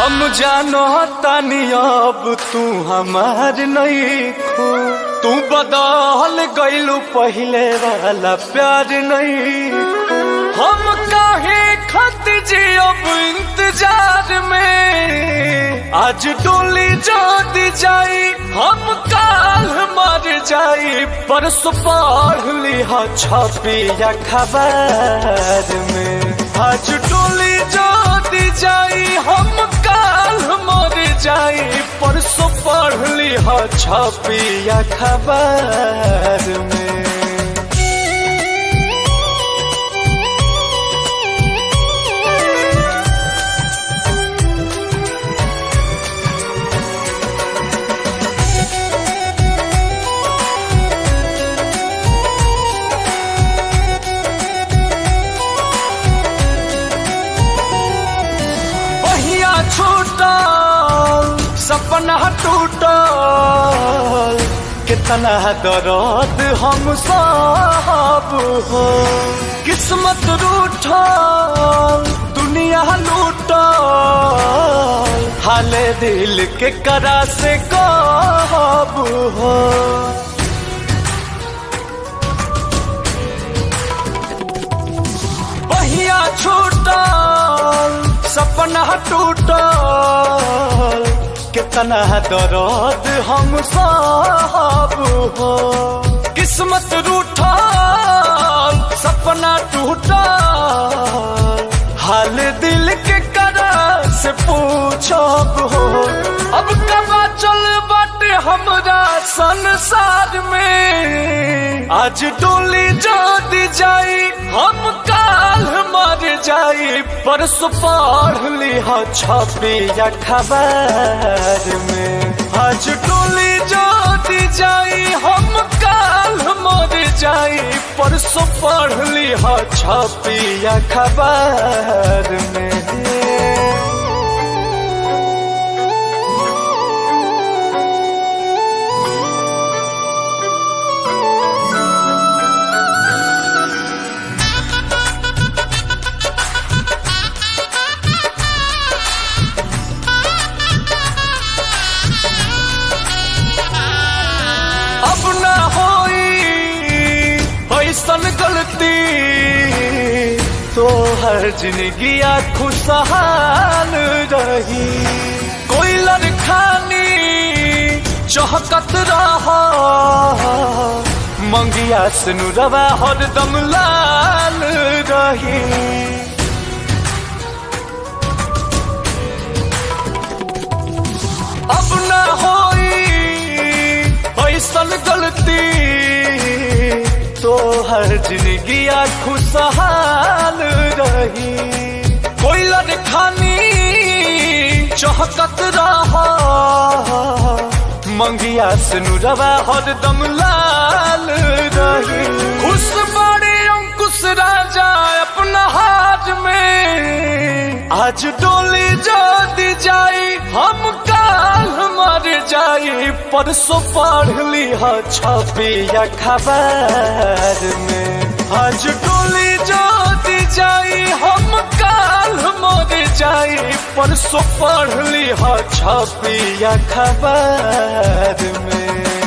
हम जानो तानी अब तू हमार नहीं खो, तू बदल गइलू पहले वाला प्यार नहीं खो। हम काहे खत जी अब इंतजार में, आज डोली जोदी जाई हम काल मर जाई, परसों पढ़ लिहा छपिया खबर में। आज डोली जोदी जाई हम काल मर जाई, परसों पढ़ लिहा छपिया खबर में। सपना टूटल कितना दर्द हम सब हो, किस्मत रूठल दुनिया लूटल, हाले दिल के करा से कब हो। बहिया छूटल सपना टूटल कितना दर्द हम सब हो, किस्मत रूठल सपना टूटल, हाल दिल के करा से पूछब हो। अब कब चल बाटे हमरा संसार में, आज डोली जोदी जाई हम काल मर जाई, परसों पढ़ लिहा छपिया खबर में। आज डोली जोदी जाई हम काल मर जाई, परसों पढ़ लिहा छपिया खबर में। सन गलती तो हर जिंदगी खुशहाल रही, कोई लड़खानी चहकत रहा, मंगिया सिनुरवा हरदम लाल रही। अब ना होई ऐसन गलती तो हर जिंदगी खुशहाल रही, कोई लड़खानी चहकत रहा, मंगिया सिनुरवा हरदम लाल रही। खुश बड़े अंकुश राजा अपना हाथ में, आज डोली जोदी जाई हम काल मर जाई, परसों पढ़ लिहा छपिया खबर में। आज डोली जोदी जाई हम काल मर जाई, परसों पढ़ लिहा छपिया खबर में।